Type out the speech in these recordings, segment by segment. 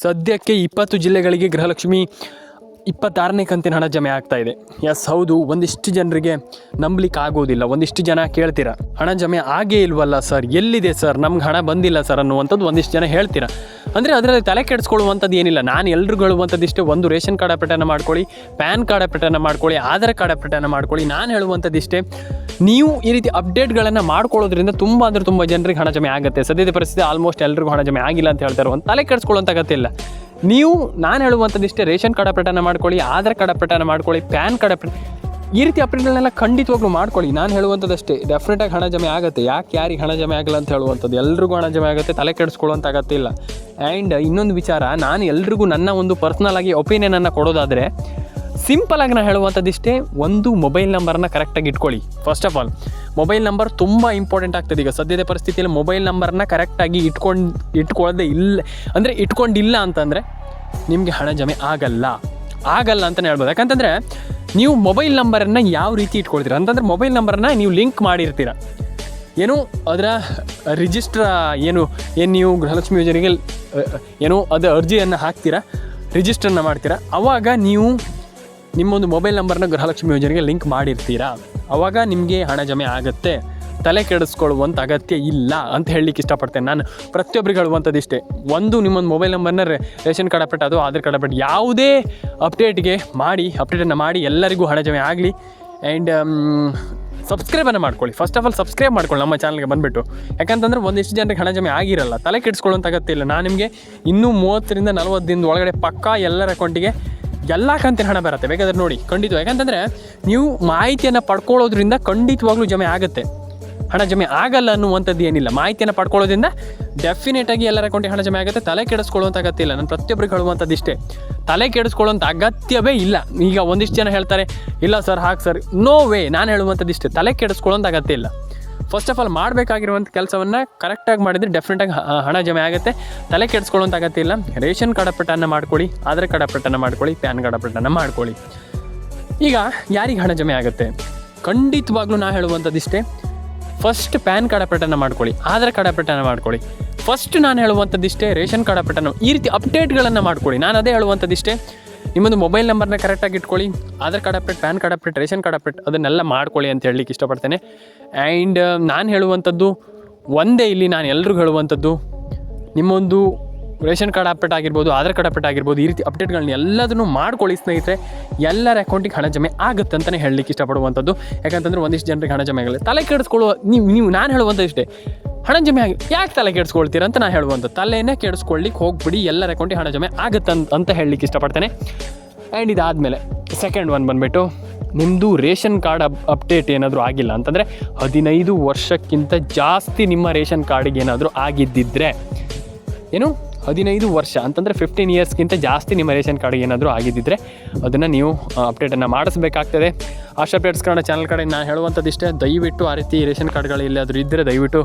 ಸದ್ಯಕ್ಕೆ 20 ಜಿಲ್ಲೆಗಳಿಗೆ ಗೃಹಲಕ್ಷ್ಮಿ 26ನೇ ಕಂತಿನ ಹಣ ಜಮೆ ಆಗ್ತಾ ಇದೆ. ಎಸ್ ಹೌದು, ಒಂದಿಷ್ಟು ಜನರಿಗೆ ನಂಬಲಿಕ್ಕೆ ಆಗೋದಿಲ್ಲ. ಒಂದಿಷ್ಟು ಜನ ಕೇಳ್ತೀರಾ, ಹಣ ಜಮೆ ಆಗೇ ಇಲ್ವಲ್ಲ ಸರ್, ಎಲ್ಲಿದೆ ಸರ್, ನಮ್ಗೆ ಹಣ ಬಂದಿಲ್ಲ ಸರ್ ಅನ್ನುವಂಥದ್ದು ಒಂದಿಷ್ಟು ಜನ ಹೇಳ್ತೀರಾ. ಅಂದರೆ ಅದರಲ್ಲಿ ತಲೆ ಕೆಡಿಸ್ಕೊಳ್ಳುವಂಥದ್ದು ಏನಿಲ್ಲ. ನಾನು ಎಲ್ರಿಗೂ ಹೇಳುವಂಥದ್ದು ಇಷ್ಟೇ, ಒಂದು ರೇಷನ್ ಕಾರ್ಡ್ ಅಪ್ಡೇಟನ್ನು ಮಾಡ್ಕೊಳ್ಳಿ, ಪ್ಯಾನ್ ಕಾರ್ಡ್ ಅಪ್ಡೇಟನ್ನು ಮಾಡ್ಕೊಳ್ಳಿ, ಆಧಾರ್ ಕಾರ್ಡ್ ಅಪ್ಡೇಟನ್ನು ಮಾಡ್ಕೊಳ್ಳಿ. ನಾನು ಹೇಳುವಂಥದ್ದು ಇಷ್ಟೇ, ನೀವು ಈ ರೀತಿ ಅಪ್ಡೇಟ್ಗಳನ್ನು ಮಾಡ್ಕೊಳ್ಳೋದ್ರಿಂದ ತುಂಬ ಅಂದರೆ ತುಂಬ ಜನರಿಗೆ ಹಣ ಜಮೆ ಆಗುತ್ತೆ. ಸದ್ಯದ ಪರಿಸ್ಥಿತಿ ಆಲ್ಮೋಸ್ಟ್ ಎಲ್ರಿಗೂ ಹಣ ಜಮೆ ಆಗಿಲ್ಲ ಅಂತ ಹೇಳ್ತಾರೆ. ಒಂದು ತಲೆ ಕೆಡಿಸ್ಕೊಳ್ಳುವಂಥ ಅಗತ್ಯ ಇಲ್ಲ. ನೀವು ನಾನು ಹೇಳುವಂಥದ್ದು ಇಷ್ಟೇ, ರೇಷನ್ ಕಾರ್ಡ್ ಅಪ್ಡೇಟನ್ನು ಮಾಡ್ಕೊಳ್ಳಿ, ಆಧಾರ್ ಕಾರ್ಡ್ ಅಪ್ಡೇಟನ್ನು ಮಾಡ್ಕೊಳ್ಳಿ, ಪ್ಯಾನ್ ಕಾರ್ಡ್ ಅಪ್ಡೇಟ್, ಈ ರೀತಿ ಅಪ್ಡೇಟ್ಗಳನ್ನೆಲ್ಲ ಖಂಡಿತವಾಗ್ಲೂ ಮಾಡ್ಕೊಳ್ಳಿ. ನಾನು ಹೇಳುವಂಥದ್ದು ಅಷ್ಟೇ, ಡೆಫಿನೆಟಾಗಿ ಹಣ ಜಮೆ ಆಗುತ್ತೆ. ಯಾರಿಗೆ ಹಣ ಜಮೆ ಆಗಲ್ಲ ಅಂತ ಹೇಳುವಂಥದ್ದು, ಎಲ್ರಿಗೂ ಹಣ ಜಮೆ ಆಗುತ್ತೆ, ತಲೆ ಕೆಡಿಸ್ಕೊಳ್ಳುವಂಥ ಅಗತ್ಯ ಇಲ್ಲ. ಆ್ಯಂಡ್ ಇನ್ನೊಂದು ವಿಚಾರ, ನಾನು ಎಲ್ರಿಗೂ ನನ್ನ ಒಂದು ಪರ್ಸ್ನಲ್ ಆಗಿ ಒಪಿನಿಯನನ್ನು ಕೊಡೋದಾದರೆ, ಸಿಂಪಲಾಗಿ ನಾನು ಹೇಳುವಂಥದ್ದು ಇಷ್ಟೇ, ಒಂದು ಮೊಬೈಲ್ ನಂಬರನ್ನು ಕರೆಕ್ಟಾಗಿ ಇಟ್ಕೊಳ್ಳಿ. First of all mobile number ತುಂಬ ಇಂಪಾರ್ಟೆಂಟ್ ಆಗ್ತದೆ. ಈಗ ಸದ್ಯದ ಪರಿಸ್ಥಿತಿಯಲ್ಲಿ ಮೊಬೈಲ್ ನಂಬರನ್ನ ಕರೆಕ್ಟಾಗಿ ಇಟ್ಕೊಳ್ಳೋದೇ ಇಲ್ಲ, ಅಂದರೆ ಇಟ್ಕೊಂಡಿಲ್ಲ ಅಂತಂದರೆ ನಿಮಗೆ ಹಣ ಜಮೆ ಆಗಲ್ಲ ಅಂತಲೇ ಹೇಳ್ಬೋದು. ಯಾಕಂತಂದರೆ ನೀವು ಮೊಬೈಲ್ ನಂಬರನ್ನು ಯಾವ ರೀತಿ ಇಟ್ಕೊಳ್ತೀರ ಅಂತಂದರೆ, ಮೊಬೈಲ್ ನಂಬರನ್ನು ನೀವು ಲಿಂಕ್ ಮಾಡಿರ್ತೀರ, ಏನು ಅದರ ರಿಜಿಸ್ಟ್ರ ಏನು ನೀವು ಗೃಹಲಕ್ಷ್ಮಿ ಯೋಜನೆಗೆ ಏನು ಅದು ಅರ್ಜಿಯನ್ನು ಹಾಕ್ತೀರಾ, ರಿಜಿಸ್ಟ್ರನ್ನು ಮಾಡ್ತೀರಾ, ಆವಾಗ ನೀವು ನಿಮ್ಮೊಂದು ಮೊಬೈಲ್ ನಂಬರ್ನ ಗೃಹಲಕ್ಷ್ಮಿ ಯೋಜನೆಗೆ ಲಿಂಕ್ ಮಾಡಿರ್ತೀರಾ, ಆವಾಗ ನಿಮಗೆ ಹಣ ಜಮೆ ಆಗುತ್ತೆ. ತಲೆ ಕೆಡಿಸ್ಕೊಳ್ಳುವಂಥ ಅಗತ್ಯ ಇಲ್ಲ ಅಂತ ಹೇಳಲಿಕ್ಕೆ ಇಷ್ಟಪಡ್ತೇನೆ. ನಾನು ಪ್ರತಿಯೊಬ್ಬರಿಗೆ ಹೇಳುವಂಥದ್ದು ಇಷ್ಟೇ, ಒಂದು ನಿಮ್ಮೊಂದು ಮೊಬೈಲ್ ನಂಬರ್ನ ರೇಷನ್ ಕಾರ್ಡ್ ಅಪ್ಡೇಟ್, ಅದು ಆಧಾರ್ ಕಾರ್ಡ್ ಅಪ್ಡೇಟ್, ಯಾವುದೇ ಅಪ್ಡೇಟನ್ನು ಮಾಡಿ ಎಲ್ಲರಿಗೂ ಹಣ ಜಮೆ ಆಗಲಿ. ಆ್ಯಂಡ್ ಸಬ್ಸ್ಕ್ರೈಬನ್ನು ಮಾಡ್ಕೊಳ್ಳಿ. ಫಸ್ಟ್ ಆಫ್ ಆಲ್ ಸಬ್ಸ್ಕ್ರೈಬ್ ಮಾಡ್ಕೊಳ್ಳಿ ನಮ್ಮ ಚಾನಲ್ಗೆ ಬಂದುಬಿಟ್ಟು. ಯಾಕಂತಂದರೆ ಒಂದಿಷ್ಟು ಜನರಿಗೆ ಹಣ ಜಮೆ ಆಗಿರಲ್ಲ, ತಲೆ ಕೆಡಿಸ್ಕೊಳ್ಳುವಂಥ ಅಗತ್ಯ ಇಲ್ಲ. ನಾನು ನಿಮಗೆ ಇನ್ನೂ 30ರಿಂದ 40 ದಿನದ ಒಳಗಡೆ ಪಕ್ಕಾ ಎಲ್ಲರ ಅಕೌಂಟಿಗೆ ಎಲ್ಲ ಕಂತಿನ ಹಣ ಬರುತ್ತೆ, ಬೇಕಾದ್ರೆ ನೋಡಿ ಖಂಡಿತ. ಯಾಕಂತಂದರೆ ನೀವು ಮಾಹಿತಿಯನ್ನು ಪಡ್ಕೊಳ್ಳೋದ್ರಿಂದ ಖಂಡಿತವಾಗ್ಲೂ ಜಮೆ ಆಗುತ್ತೆ, ಹಣ ಜಮೆ ಆಗಲ್ಲ ಅನ್ನುವಂಥದ್ದು ಏನಿಲ್ಲ. ಮಾಹಿತಿಯನ್ನು ಪಡ್ಕೊಳ್ಳೋದ್ರಿಂದ ಡೆಫಿನೆಟಾಗಿ ಎಲ್ಲರ ಅಕೌಂಟಿಗೆ ಹಣ ಜಮೆ ಆಗುತ್ತೆ, ತಲೆ ಕೆಡಿಸ್ಕೊಳ್ಳುವಂಥ ಅಗತ್ಯ ಇಲ್ಲ. ನಾನು ಪ್ರತಿಯೊಬ್ಬರಿಗೆ ಹೇಳುವಂಥದ್ದು ಇಷ್ಟೇ, ತಲೆ ಕೆಡಿಸ್ಕೊಳ್ಳುವಂಥ ಅಗತ್ಯವೇ ಇಲ್ಲ. ಈಗ ಒಂದಿಷ್ಟು ಜನ ಹೇಳ್ತಾರೆ, ಇಲ್ಲ ಸರ್ ಹಾಗೆ ಸರ್, ನೋ ವೇ. ನಾನು ಹೇಳುವಂಥದ್ದು ಇಷ್ಟೇ, ತಲೆ ಕೆಡಿಸ್ಕೊಳ್ಳುವಂಥ ಅಗತ್ಯ ಇಲ್ಲ. ಫಸ್ಟ್ ಆಫ್ ಆಲ್ ಮಾಡಬೇಕಾಗಿರುವಂಥ ಕೆಲಸವನ್ನು ಕರೆಕ್ಟಾಗಿ ಮಾಡಿದರೆ ಡೆಫಿನೆಟಾಗಿ ಹಣ ಜಮೆ ಆಗುತ್ತೆ, ತಲೆ ಕೆಡಿಸ್ಕೊಳ್ಳುವಂಥ ಅಗತ್ಯ ಇಲ್ಲ. ರೇಷನ್ ಕಾರ್ಡ್ ಅಪ್ಡೇಟನ್ನು ಮಾಡ್ಕೊಳ್ಳಿ, ಆಧಾರ್ ಕಾರ್ಡ್ ಅಪ್ಡೇಟನ್ನು ಮಾಡ್ಕೊಳ್ಳಿ, ಪ್ಯಾನ್ ಕಾರ್ಡ್ ಅಪ್ಡೇಟನ್ನು ಮಾಡ್ಕೊಳ್ಳಿ. ಈಗ ಯಾರಿಗೆ ಹಣ ಜಮೆ ಆಗುತ್ತೆ? ಖಂಡಿತವಾಗ್ಲೂ ನಾನು ಹೇಳುವಂಥದ್ದು ಇಷ್ಟೇ, ಫಸ್ಟ್ ಪ್ಯಾನ್ ಕಾರ್ಡ್ ಅಪ್ಡೇಟನ್ನು ಮಾಡ್ಕೊಳ್ಳಿ, ಆಧಾರ್ ಕಾರ್ಡ್ ಅಪ್ಡೇಟನ್ನು ಮಾಡ್ಕೊಳ್ಳಿ. ಫಸ್ಟ್ ನಾನು ಹೇಳುವಂಥದ್ದು ಇಷ್ಟೇ, ರೇಷನ್ ಕಾರ್ಡ್ ಅಪ್ಡೇಟನ್ನು, ಈ ರೀತಿ ಅಪ್ಡೇಟ್ಗಳನ್ನು ಮಾಡ್ಕೊಳ್ಳಿ. ನಾನು ಅದೇ ಹೇಳುವಂಥದ್ದು ಇಷ್ಟೇ, ನಿಮ್ಮದು ಮೊಬೈಲ್ ನಂಬರ್ನ ಕರೆಕ್ಟಾಗಿ ಇಟ್ಕೊಳ್ಳಿ, Aadhaar card update, PAN card update, ration card update, ಅದನ್ನೆಲ್ಲ ಮಾಡ್ಕೊಳ್ಳಿ ಅಂತ ಹೇಳಲಿಕ್ಕೆ ಇಷ್ಟಪಡ್ತೇನೆ. ಆ್ಯಂಡ್ ನಾನು ಹೇಳುವಂಥದ್ದು ಒಂದೇ, ಇಲ್ಲಿ ನಾನು ಎಲ್ರಿಗೂ ಹೇಳುವಂಥದ್ದು, ನಿಮ್ಮೊಂದು ರೇಷನ್ ಕಾರ್ಡ್ ಅಪ್ಡೇಟ್ ಆಗಿರ್ಬೋದು, ಆಧಾರ್ ಕಾರ್ಡ್ ಅಪ್ಡೇಟ್ ಆಗಿರ್ಬೋದು, ಈ ರೀತಿ ಅಪ್ಡೇಟ್ಗಳನ್ನ ಎಲ್ಲದನ್ನು ಮಾಡ್ಕೊಳ್ಳಿ ಸ್ನೇಹಿತರೆ. ಎಲ್ಲರ ಅಕೌಂಟಿಗೆ ಹಣ ಜಮೆ ಆಗುತ್ತೆ ಅಂತಲೇ ಹೇಳಲಿಕ್ಕೆ ಇಷ್ಟಪಡುವಂಥದ್ದು. ಯಾಕಂತಂದರೆ ಒಂದಿಷ್ಟು ಜನರಿಗೆ ಹಣ ಜಮೆ ಆಗಲ್ಲ, ತಲೆ ಕೆಡಿಸ್ಕೊಳ್ಳುವ ನೀವು ನಾನು ಹೇಳುವಂಥದ್ದು ಇಷ್ಟೇ, ಹಣ ಜಮೆ ಆಗಿ ಯಾಕೆ ತಲೆ ಕೆಡಿಸ್ಕೊಳ್ತೀರ ಅಂತ ನಾನು ಹೇಳುವಂಥ, ತಲೆನೇ ಕೆಡಿಸ್ಕೊಳ್ಳಿಕ್ಕೆ ಹೋಗ್ಬಿಡಿ, ಎಲ್ಲರ ಅಕೌಂಟಿಗೆ ಹಣ ಜಮೆ ಆಗುತ್ತೆ ಅಂತ ಹೇಳಲಿಕ್ಕೆ ಇಷ್ಟಪಡ್ತೇನೆ. ಆ್ಯಂಡ್ ಇದಾದಮೇಲೆ ಸೆಕೆಂಡ್ ಒನ್ ಬಂದುಬಿಟ್ಟು, ನಿಮ್ಮದು ರೇಷನ್ ಕಾರ್ಡ್ ಅಪ್ಡೇಟ್ ಏನಾದರೂ ಆಗಿಲ್ಲ ಅಂತಂದರೆ, 15 ವರ್ಷಕ್ಕಿಂತ ಜಾಸ್ತಿ ನಿಮ್ಮ ರೇಷನ್ ಕಾರ್ಡಿಗೆ ಏನಾದರೂ ಆಗಿದ್ದಿದ್ದರೆ, ಏನು 15 ವರ್ಷ ಅಂತಂದರೆ 15 ಇಯರ್ಸ್ಗಿಂತ ಜಾಸ್ತಿ ನಿಮ್ಮ ರೇಷನ್ ಕಾರ್ಡಿಗೆ ಏನಾದರೂ ಆಗಿದ್ದಿದ್ದರೆ ಅದನ್ನು ನೀವು ಅಪ್ಡೇಟನ್ನು ಮಾಡಿಸ್ಬೇಕಾಗ್ತದೆ. ಆಶಾ ಅಪ್ಡೇಟ್ಸ್ ಕನ್ನಡ ಚಾನಲ್ ಕಡೆ ನಾನು ಹೇಳುವಂಥದ್ದು ಇಷ್ಟೇ, ದಯವಿಟ್ಟು ಆ ರೀತಿ ರೇಷನ್ ಕಾರ್ಡ್ಗಳು ಎಲ್ಲಾದರೂ ಇದ್ದರೆ ದಯವಿಟ್ಟು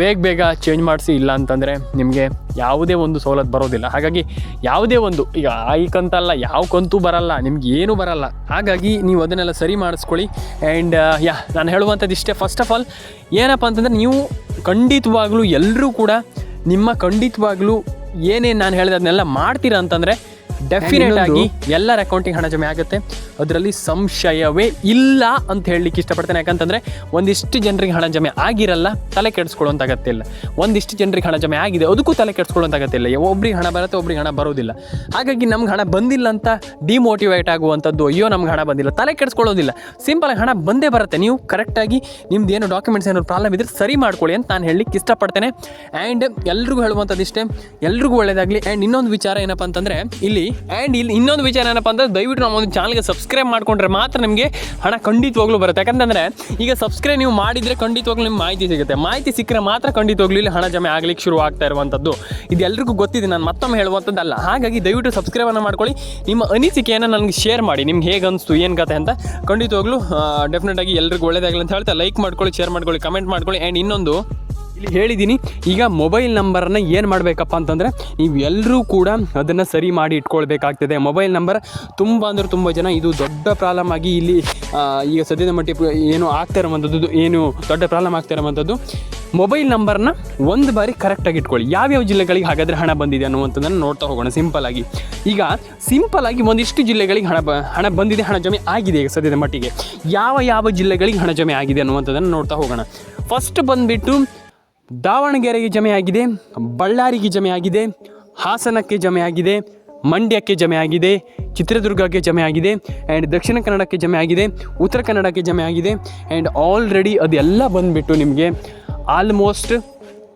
ಬೇಗ ಚೇಂಜ್ ಮಾಡಿಸಿ, ಇಲ್ಲ ಅಂತಂದರೆ ನಿಮಗೆ ಯಾವುದೇ ಒಂದು ಸವಲತ್ತು ಬರೋದಿಲ್ಲ. ಹಾಗಾಗಿ ಯಾವುದೇ ಒಂದು, ಈಗ ಈ ಕಂತಲ್ಲ, ಯಾವ ಕಂತು ಬರಲ್ಲ, ನಿಮ್ಗೆ ಏನೂ ಬರಲ್ಲ. ಹಾಗಾಗಿ ನೀವು ಅದನ್ನೆಲ್ಲ ಸರಿ ಮಾಡಿಸ್ಕೊಳ್ಳಿ. ಆ್ಯಂಡ್ ನಾನು ಹೇಳುವಂಥದ್ದು ಇಷ್ಟೇ, ಫಸ್ಟ್ ಆಫ್ ಆಲ್ ಏನಪ್ಪ ಅಂತಂದರೆ, ನೀವು ಖಂಡಿತವಾಗ್ಲೂ ಎಲ್ಲರೂ ಕೂಡ ಖಂಡಿತವಾಗ್ಲೂ ಏನೇನು ನಾನು ಹೇಳಿದೆ ಅದನ್ನೆಲ್ಲ ಮಾಡ್ತೀರಾ ಅಂತಂದರೆ ಡೆಫಿನೆಟ್ ಆಗಿ ಎಲ್ಲರ ಅಕೌಂಟಿಗೆ ಹಣ ಜಮೆ ಆಗುತ್ತೆ, ಅದರಲ್ಲಿ ಸಂಶಯವೇ ಇಲ್ಲ ಅಂತ ಹೇಳಲಿಕ್ಕೆ ಇಷ್ಟಪಡ್ತೇನೆ. ಯಾಕಂತಂದರೆ ಒಂದಿಷ್ಟು ಜನರಿಗೆ ಹಣ ಜಮೆ ಆಗಿರಲ್ಲ, ತಲೆ ಕೆಡಿಸ್ಕೊಳ್ಳುವಂಥ ಅಗತ್ಯ ಇಲ್ಲ. ಒಂದಿಷ್ಟು ಜನರಿಗೆ ಹಣ ಜಮೆ ಆಗಿದೆ, ಅದಕ್ಕೂ ತಲೆ ಕೆಡಿಸ್ಕೊಳ್ಳುವಂಥ ಅಗತ್ಯ ಇಲ್ಲ. ಒಬ್ರಿಗೆ ಹಣ ಬರುತ್ತೆ, ಒಬ್ರಿಗೆ ಹಣ ಬರೋದಿಲ್ಲ. ಹಾಗಾಗಿ ನಮ್ಗೆ ಹಣ ಬಂದಿಲ್ಲ ಅಂತ ಡಿಮೋಟಿವೇಟ್ ಆಗುವಂಥದ್ದು, ಅಯ್ಯೋ ನಮ್ಗೆ ಹಣ ಬಂದಿಲ್ಲ, ತಲೆ ಕೆಡಿಸ್ಕೊಳ್ಳೋದಿಲ್ಲ. ಸಿಂಪಲಾಗಿ ಹಣ ಬಂದೇ ಬರುತ್ತೆ. ನೀವು ಕರೆಕ್ಟಾಗಿ ನಿಮ್ದು ಏನು ಡಾಕ್ಯುಮೆಂಟ್ಸ್ ಏನಾದ್ರು ಪ್ರಾಬ್ಲಮ್ ಇದ್ದರೆ ಸರಿ ಮಾಡ್ಕೊಳ್ಳಿ ಅಂತ ನಾನು ಹೇಳಲಿಕ್ಕೆ ಇಷ್ಟಪಡ್ತೇನೆ. ಆ್ಯಂಡ್ ಎಲ್ರಿಗೂ ಹೇಳುವಂಥದ್ದು ಇಷ್ಟೇ, ಎಲ್ರಿಗೂ ಒಳ್ಳೆಯದಾಗಲಿ. ಆ್ಯಂಡ್ ಇನ್ನೊಂದು ವಿಚಾರ ಏನಪ್ಪ ಅಂತಂದರೆ, ಇಲ್ಲಿ ಇನ್ನೊಂದು ವಿಚಾರ ಏನಪ್ಪ ಅಂದರೆ, ದಯವಿಟ್ಟು ನಮ್ಮ ಒಂದು ಚಾನಲ್ಗೆ ಸಬ್ಸ್ಕ್ರೈಬ್ ಮಾಡ್ಕೊಂಡ್ರೆ ಮಾತ್ರ ನಿಮಗೆ ಹಣ ಖಂಡಿತವಾಗ್ಲೂ ಬರುತ್ತೆ. ಯಾಕಂತಂದರೆ ಈಗ ಸಬ್ಸ್ಕ್ರೈಬ್ ನೀವು ಮಾಡಿದರೆ ಖಂಡಿತವಾಗ್ಲೂ ನಿಮ್ಗೆ ಮಾಹಿತಿ ಸಿಗುತ್ತೆ, ಮಾಹಿತಿ ಸಿಕ್ಕರೆ ಮಾತ್ರ ಖಂಡಿತವಾಗ್ಲೂ ಇಲ್ಲಿ ಹಣ ಜಮೆ ಆಗಲಿಕ್ಕೆ ಶುರು ಆಗ್ತಾ ಇರುವಂಥದ್ದು. ಇದು ಎಲ್ರಿಗೂ ಗೊತ್ತಿದೆ, ನಾನು ಮತ್ತೊಮ್ಮೆ ಹೇಳುವಂಥದ್ದಲ್ಲ. ಹಾಗಾಗಿ ದಯವಿಟ್ಟು ಸಬ್ಸ್ಕ್ರೈಬನ್ನು ಮಾಡ್ಕೊಳ್ಳಿ, ನಿಮ್ಮ ಅನಿಸಿಕೆಯನ್ನು ನನಗೆ ಶೇರ್ ಮಾಡಿ, ನಿಮ್ಗೆ ಹೇಗೆ ಅನಿಸ್ತು, ಏನು ಕತೆ ಅಂತ. ಖಂಡಿತವಾಗ್ಲೂ ಡೆಫಿನೆಟಾಗಿ ಎಲ್ರಿಗೂ ಒಳ್ಳೆಯದಾಗಲಿ ಅಂತ ಹೇಳ್ತಾ ಲೈಕ್ ಮಾಡ್ಕೊಳ್ಳಿ, ಶೇರ್ ಮಾಡ್ಕೊಳ್ಳಿ, ಕಮೆಂಟ್ ಮಾಡ್ಕೊಳ್ಳಿ. ಆ್ಯಂಡ್ ಇನ್ನೊಂದು, ಇಲ್ಲಿ ಹೇಳಿದ್ದೀನಿ. ಈಗ ಮೊಬೈಲ್ ನಂಬರನ್ನು ಏನು ಮಾಡಬೇಕಪ್ಪ ಅಂತಂದರೆ ನೀವು ಎಲ್ಲರೂ ಕೂಡ ಅದನ್ನು ಸರಿ ಮಾಡಿ ಇಟ್ಕೊಳ್ಬೇಕಾಗ್ತದೆ. ಮೊಬೈಲ್ ನಂಬರ್ ತುಂಬ ಜನ ಇದು ದೊಡ್ಡ ಪ್ರಾಬ್ಲಮ್ ಆಗಿ ಇಲ್ಲಿ ಈಗ ಸದ್ಯದ ಮಟ್ಟಿಗೆ ಏನು ಆಗ್ತಾ ಇರುವಂಥದ್ದು, ಏನು ದೊಡ್ಡ ಪ್ರಾಬ್ಲಮ್ ಆಗ್ತಾ ಇರುವಂಥದ್ದು, ಮೊಬೈಲ್ ನಂಬರ್ನ ಒಂದು ಬಾರಿ ಕರೆಕ್ಟಾಗಿ ಇಟ್ಕೊಳ್ಳಿ. ಯಾವ್ಯಾವ ಜಿಲ್ಲೆಗಳಿಗೆ ಹಾಗಾದರೆ ಹಣ ಬಂದಿದೆ ಅನ್ನುವಂಥದ್ದನ್ನು ನೋಡ್ತಾ ಹೋಗೋಣ ಸಿಂಪಲ್ಲಾಗಿ. ಈಗ ಸಿಂಪಲ್ಲಾಗಿ ಒಂದಿಷ್ಟು ಜಿಲ್ಲೆಗಳಿಗೆ ಹಣ ಬಂದಿದೆ, ಹಣ ಜಮೆ ಆಗಿದೆ. ಈಗ ಸದ್ಯದ ಮಟ್ಟಿಗೆ ಯಾವ ಜಿಲ್ಲೆಗಳಿಗೆ ಹಣ ಜಮೆ ಆಗಿದೆ ಅನ್ನುವಂಥದ್ದನ್ನು ನೋಡ್ತಾ ಹೋಗೋಣ. ಫಸ್ಟ್ ಬಂದುಬಿಟ್ಟು ದಾವಣಗೆರೆಗೆ ಜಮೆ ಆಗಿದೆ, ಬಳ್ಳಾರಿಗೆ ಜಮೆ ಆಗಿದೆ, ಹಾಸನಕ್ಕೆ ಜಮೆ ಆಗಿದೆ, ಮಂಡ್ಯಕ್ಕೆ ಜಮೆ ಆಗಿದೆ, ಚಿತ್ರದುರ್ಗಕ್ಕೆ ಜಮೆ ಆಗಿದೆ, ಆ್ಯಂಡ್ ದಕ್ಷಿಣ ಕನ್ನಡಕ್ಕೆ ಜಮೆ ಆಗಿದೆ, ಉತ್ತರ ಕನ್ನಡಕ್ಕೆ ಜಮೆ ಆಗಿದೆ, ಆ್ಯಂಡ್ ಆಲ್ರೆಡಿ ಅದೆಲ್ಲ ಬಂದುಬಿಟ್ಟು ನಿಮಗೆ ಆಲ್ಮೋಸ್ಟ್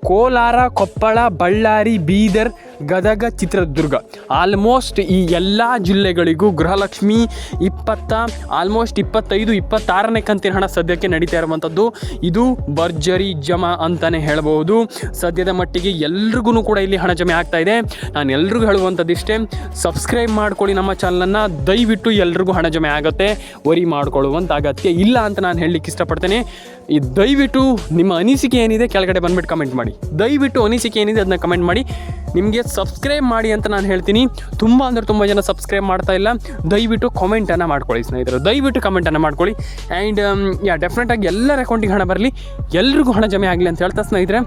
ಕೋಲಾರ, ಕೊಪ್ಪಳ, ಬಳ್ಳಾರಿ, ಬೀದರ್, ಗದಗ, ಚಿತ್ರದುರ್ಗ ಆಲ್ಮೋಸ್ಟ್ ಈ ಎಲ್ಲ ಜಿಲ್ಲೆಗಳಿಗೂ ಗೃಹಲಕ್ಷ್ಮಿ 25-26ನೇ ಕಂತಿನ ಹಣ ಸದ್ಯಕ್ಕೆ ನಡೀತಾ ಇರುವಂಥದ್ದು. ಇದು ಭರ್ಜರಿ ಜಮಾ ಅಂತಲೇ ಹೇಳಬಹುದು. ಸದ್ಯದ ಮಟ್ಟಿಗೆ ಎಲ್ರಿಗೂ ಕೂಡ ಇಲ್ಲಿ ಹಣ ಜಮೆ ಆಗ್ತಾ ಇದೆ. ನಾನು ಎಲ್ರಿಗೂ ಹೇಳುವಂಥದ್ದು ಇಷ್ಟೇ, ಸಬ್ಸ್ಕ್ರೈಬ್ ಮಾಡ್ಕೊಳ್ಳಿ ನಮ್ಮ ಚಾನಲನ್ನು. ದಯವಿಟ್ಟು ಎಲ್ರಿಗೂ ಹಣ ಜಮೆ ಆಗುತ್ತೆ, ವರಿ ಮಾಡ್ಕೊಳ್ಳುವಂಥ ಅಗತ್ಯ ಇಲ್ಲ ಅಂತ ನಾನು ಹೇಳಲಿಕ್ಕೆ ಇಷ್ಟಪಡ್ತೇನೆ. ಈ ದಯವಿಟ್ಟು ನಿಮ್ಮ ಅನಿಸಿಕೆ ಏನಿದೆ ಕೆಳಗಡೆ ಬಂದುಬಿಟ್ಟು ಕಮೆಂಟ್ ಮಾಡಿ. ದಯವಿಟ್ಟು ಅನಿಸಿಕೆ ಏನಿದೆ ಅದನ್ನ ಕಮೆಂಟ್ ಮಾಡಿ. ನಿಮಗೆ ಸಬ್ಸ್ಕ್ರೈಬ್ ಮಾಡಿ ಅಂತ ನಾನು ಹೇಳ್ತೀನಿ. ತುಂಬ ಜನ ಸಬ್ಸ್ಕ್ರೈಬ್ ಮಾಡ್ತಾ ಇಲ್ಲ. ದಯವಿಟ್ಟು ಕಾಮೆಂಟನ್ನು ಮಾಡ್ಕೊಳ್ಳಿ ಸ್ನೇಹಿತರೆ, ದಯವಿಟ್ಟು ಕಮೆಂಟನ್ನು ಮಾಡ್ಕೊಳ್ಳಿ. ಆ್ಯಂಡ್ ಡೆಫಿನೆಟಾಗಿ ಎಲ್ಲರ ಅಕೌಂಟಿಗೆ ಹಣ ಬರಲಿ, ಎಲ್ರಿಗೂ ಹಣ ಜಮೆ ಆಗಲಿ ಅಂತ ಹೇಳ್ತಾ ಸ್ನೇಹಿತರೆ,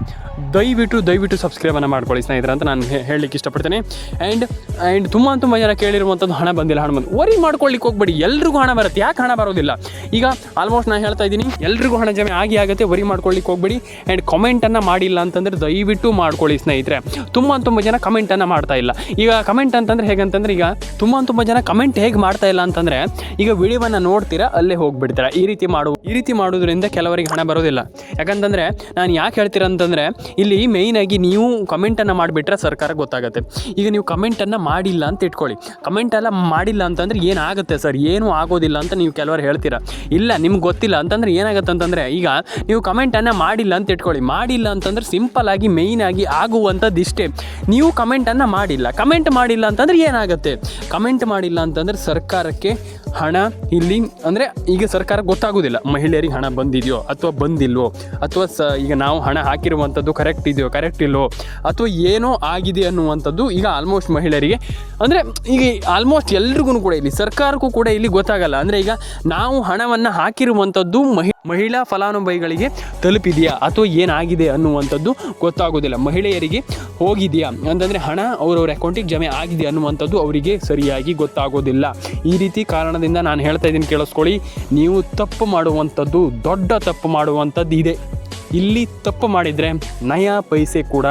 ದಯವಿಟ್ಟು ಸಬ್ಸ್ಕ್ರೈಬನ್ನು ಮಾಡ್ಕೊಳ್ಳಿ ಸ್ನೇಹಿತರೆ ಅಂತ ನಾನು ಹೇಳಲಿಕ್ಕೆ ಇಷ್ಟಪಡ್ತೇನೆ. ಆ್ಯಂಡ್ ತುಂಬ ಜನ ಕೇಳಿರುವಂಥದ್ದು ಹಣ ಬಂದಿಲ್ಲ, ವರಿ ಮಾಡ್ಕೊಳ್ಳಿಕ್ಕೆ ಹೋಗ್ಬೇಡಿ. ಎಲ್ರಿಗೂ ಹಣ ಬರುತ್ತೆ, ಯಾಕೆ ಹಣ ಬರೋದಿಲ್ಲ? ಈಗ ಆಲ್ಮೋಸ್ಟ್ ನಾನು ಹೇಳ್ತಾ ಇದ್ದೀನಿ, ಎಲ್ರಿಗೂ ಹಣ ಜಮೆ ಆಗುತ್ತೆ, ವರಿ ಮಾಡ್ಕೊಳ್ಳಿಕ್ಕೆ ಹೋಗ್ಬೇಡಿ. ಆ್ಯಂಡ್ ಕಮೆಂಟನ್ನು ಮಾಡಿಲ್ಲ ಅಂತಂದರೆ ದಯವಿಟ್ಟು ಮಾಡ್ಕೊಳ್ಳಿ ಸ್ನೇಹಿತರೆ. ತುಂಬ ಜನ ಕಮೆಂಟನ್ನು ಮಾಡ್ತಾ ಇಲ್ಲ. ಈಗ ಕಮೆಂಟ್ ಅಂತಂದರೆ ಹೇಗಂತಂದರೆ, ಈಗ ತುಂಬ ಜನ ಕಮೆಂಟ್ ಹೇಗೆ ಮಾಡ್ತಾ ಇಲ್ಲ ಅಂತಂದರೆ, ಈಗ ವಿಡಿಯೋವನ್ನು ನೋಡ್ತೀರಾ ಅಲ್ಲೇ ಹೋಗಿಬಿಡ್ತೀರಾ. ಈ ರೀತಿ ಮಾಡೋದ್ರಿಂದ ಕೆಲವರಿಗೆ ಹಣ ಬರೋದಿಲ್ಲ. ಯಾಕಂತಂದರೆ ನಾನು ಯಾಕೆ ಹೇಳ್ತೀರಾ ಅಂತಂದರೆ, ಇಲ್ಲಿ ಮೇಯ್ನಾಗಿ ನೀವು ಕಮೆಂಟನ್ನು ಮಾಡಿಬಿಟ್ರೆ ಸರ್ಕಾರ ಗೊತ್ತಾಗುತ್ತೆ. ಈಗ ನೀವು ಕಮೆಂಟನ್ನು ಮಾಡಿಲ್ಲ ಅಂತ ಇಟ್ಕೊಳ್ಳಿ, ಕಮೆಂಟೆಲ್ಲ ಮಾಡಿಲ್ಲ ಅಂತಂದರೆ ಏನಾಗುತ್ತೆ ಸರ್? ಏನೂ ಆಗೋದಿಲ್ಲ ಅಂತ ನೀವು ಕೆಲವರು ಹೇಳ್ತೀರಾ. ಇಲ್ಲ, ನಿಮ್ಗೆ ಗೊತ್ತಿಲ್ಲ ಅಂತಂದರೆ ಏನಾಗುತ್ತೆ ಅಂತಂದರೆ, ಈಗ ನೀವು ಕಮೆಂಟನ್ನು ಮಾಡಿಲ್ಲ ಅಂತ ಇಟ್ಕೊಳ್ಳಿ, ಮಾಡಿಲ್ಲ ಅಂತಂದರೆ ಸಿಂಪಲ್ಲಾಗಿ ಮೇಯ್ನಾಗಿ ಆಗುವಂಥದ್ದು ಇಷ್ಟೇ. ನೀವು ಕಮೆಂಟನ್ನು ಮಾಡಿಲ್ಲ, ಕಮೆಂಟ್ ಮಾಡಿಲ್ಲ ಅಂತಂದರೆ ಏನಾಗುತ್ತೆ? ಕಮೆಂಟ್ ಮಾಡಿಲ್ಲ ಅಂತಂದರೆ ಸರ್ಕಾರಕ್ಕೆ ಹಣ ಇಲ್ಲಿ ಅಂದರೆ ಈಗ ಸರ್ಕಾರಕ್ಕೆ ಗೊತ್ತಾಗೋದಿಲ್ಲ ಮಹಿಳೆಯರಿಗೆ ಹಣ ಬಂದಿದೆಯೋ ಅಥವಾ ಬಂದಿಲ್ವೋ, ಅಥವಾ ಈಗ ನಾವು ಹಣ ಹಾಕಿರುವಂಥದ್ದು ಕರೆಕ್ಟ್ ಇದೆಯೋ ಕರೆಕ್ಟ್ ಇಲ್ವೋ, ಅಥವಾ ಏನೋ ಆಗಿದೆ ಅನ್ನುವಂಥದ್ದು ಈಗ ಆಲ್ಮೋಸ್ಟ್ ಮಹಿಳೆಯರಿಗೆ ಅಂದರೆ ಈಗ ಆಲ್ಮೋಸ್ಟ್ ಎಲ್ರಿಗೂ ಕೂಡ ಇಲ್ಲಿ ಸರ್ಕಾರಕ್ಕೂ ಕೂಡ ಇಲ್ಲಿ ಗೊತ್ತಾಗಲ್ಲ. ಅಂದರೆ ಈಗ ನಾವು ಹಣವನ್ನು ಹಾಕಿರುವಂಥದ್ದು ಮಹಿಳಾ ಫಲಾನುಭವಿಗಳಿಗೆ ತಲುಪಿದೆಯಾ ಅಥವಾ ಏನಾಗಿದೆ ಅನ್ನುವಂಥದ್ದು ಗೊತ್ತಾಗೋದಿಲ್ಲ. ಮಹಿಳೆಯರಿಗೆ ಹೋಗಿದೆಯಾ ಅಂತಂದರೆ ಹಣ ಅವರವ್ರ ಅಕೌಂಟಿಗೆ ಜಮೆ ಆಗಿದೆ ಅನ್ನುವಂಥದ್ದು ಅವರಿಗೆ ಸರಿಯಾಗಿ ಗೊತ್ತಾಗೋದಿಲ್ಲ. ಈ ರೀತಿ ಕಾರಣದಿಂದ ನಾನು ಹೇಳ್ತಾ ಇದ್ದೀನಿ, ಕೇಳಿಸ್ಕೊಳ್ಳಿ. ನೀವು ತಪ್ಪು ಮಾಡುವಂಥದ್ದು, ದೊಡ್ಡ ತಪ್ಪು ಮಾಡುವಂಥದ್ದು ಇದೆ. ಇಲ್ಲಿ ತಪ್ಪು ಮಾಡಿದರೆ ನಯಾ ಪೈಸೆ ಕೂಡ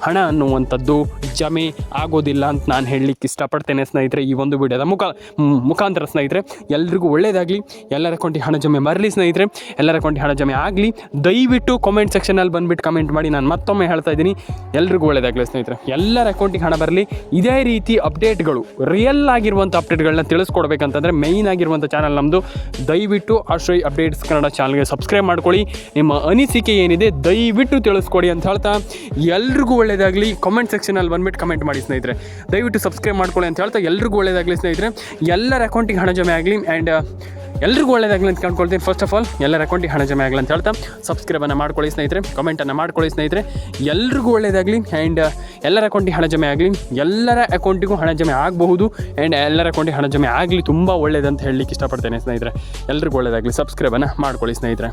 ಹಣ ಅನ್ನುವಂಥದ್ದು ಜಮೆ ಆಗೋದಿಲ್ಲ ಅಂತ ನಾನು ಹೇಳಲಿಕ್ಕೆ ಇಷ್ಟಪಡ್ತೇನೆ ಸ್ನೇಹಿತರೆ. ಈ ಒಂದು ವಿಡಿಯೋದ ಮುಖಾಂತರ ಸ್ನೇಹಿತರೆ, ಎಲ್ರಿಗೂ ಒಳ್ಳೆಯದಾಗಲಿ, ಎಲ್ಲರ ಅಕೌಂಟಿಗೆ ಹಣ ಜಮೆ ಬರಲಿ ಸ್ನೇಹಿತರೆ, ಎಲ್ಲರ ಅಕೌಂಟಿಗೆ ಹಣ ಜಮೆ ಆಗಲಿ. ದಯವಿಟ್ಟು ಕಾಮೆಂಟ್ ಸೆಕ್ಷನಲ್ಲಿ ಬಂದುಬಿಟ್ಟು ಕಮೆಂಟ್ ಮಾಡಿ. ನಾನು ಮತ್ತೊಮ್ಮೆ ಹೇಳ್ತಾ ಇದ್ದೀನಿ, ಎಲ್ರಿಗೂ ಒಳ್ಳೆಯದಾಗಲಿ ಸ್ನೇಹಿತರೆ, ಎಲ್ಲರ ಅಕೌಂಟಿಗೆ ಹಣ ಬರಲಿ. ಇದೇ ರೀತಿ ಅಪ್ಡೇಟ್ಗಳು, ರಿಯಲ್ ಆಗಿರುವಂಥ ಅಪ್ಡೇಟ್ಗಳನ್ನ ತಿಳಿಸ್ಕೊಡ್ಬೇಕಂತಂದರೆ ಮೇಯ್ನ್ ಆಗಿರುವಂಥ ಚಾನಲ್ ನಮ್ಮದು. ದಯವಿಟ್ಟು ಆಶ್ರಯ್ ಅಪ್ಡೇಟ್ಸ್ ಕನ್ನಡ ಚಾನಲ್ಗೆ ಸಬ್ಸ್ಕ್ರೈಬ್ ಮಾಡ್ಕೊಳ್ಳಿ. ನಿಮ್ಮ ಅನಿಸಿಕೆ ಏನಿದೆ ದಯವಿಟ್ಟು ತಿಳಿಸ್ಕೊಡಿ ಅಂತ ಹೇಳ್ತಾ, ಎಲ್ರಿಗೂ ಒಳ್ಳೆಯದಾಗಲಿ. ಕಾಮೆಂಟ್ ಸೆಕ್ಷನಲ್ಲಿ ಬಂದುಬಿಟ್ಟು ಕಮೆಂಟ್ ಮಾಡಿ ಸ್ನೇಹಿತರೆ, ದಯವಿಟ್ಟು ಸಬ್ಸ್ಕ್ರೈಬ್ ಮಾಡ್ಕೊಳ್ಳಿ ಅಂತ ಹೇಳ್ತಾ, ಎಲ್ರಿಗೂ ಒಳ್ಳೆಯದಾಗಲಿ ಸ್ನೇಹಿತರೆ, ಎಲ್ಲರ ಅಕೌಂಟಿಗೆ ಹಣ ಜಮೆ ಆಗಲಿ. ಆ್ಯಂಡ್ ಎಲ್ರಿಗೂ ಒಳ್ಳೆಯದಾಗಲಿ ಅಂತ ಕಂಡ್ಕೊಳ್ತೀನಿ. ಫಸ್ಟ್ ಆಫ್ ಆಲ್ ಎಲ್ಲರ ಅಕೌಂಟಿಗೆ ಹಣ ಜಮೆ ಆಗಲಿ ಅಂತ ಹೇಳ್ತಾ, ಸಬ್ಸ್ಕ್ರೈಬನ್ನು ಮಾಡ್ಕೊಳ್ಳಿ ಸ್ನೇಹಿತರೆ, ಕಮೆಂಟನ್ನು ಮಾಡ್ಕೊಳ್ಳಿ ಸ್ನೇಹಿತರೆ, ಎಲ್ರಿಗೂ ಒಳ್ಳೆಯದಾಗಲಿ. ಆ್ಯಂಡ್ ಎಲ್ಲರ ಅಕೌಂಟಿಗೆ ಹಣ ಜಮೆ ಆಗಲಿ, ಎಲ್ಲರ ಅಕೌಂಟಿಗೂ ಹಣ ಜಮೆ ಆಗಬಹುದು. ಆ್ಯಂಡ್ ಎಲ್ಲರ ಅಕೌಂಟಿಗೆ ಹಣ ಜಮೆ ಆಗಲಿ, ತುಂಬ ಒಳ್ಳೆಯದಂತ ಹೇಳಲಿಕ್ಕೆ ಇಷ್ಟಪಡ್ತೇನೆ ಸ್ನೇಹಿತರೆ. ಎಲ್ರಿಗೂ ಒಳ್ಳೆಯದಾಗಲಿ, ಸಬ್ಸ್ಕ್ರೈಬನ್ನು ಮಾಡ್ಕೊಳ್ಳಿ ಸ್ನೇಹಿತರೆ.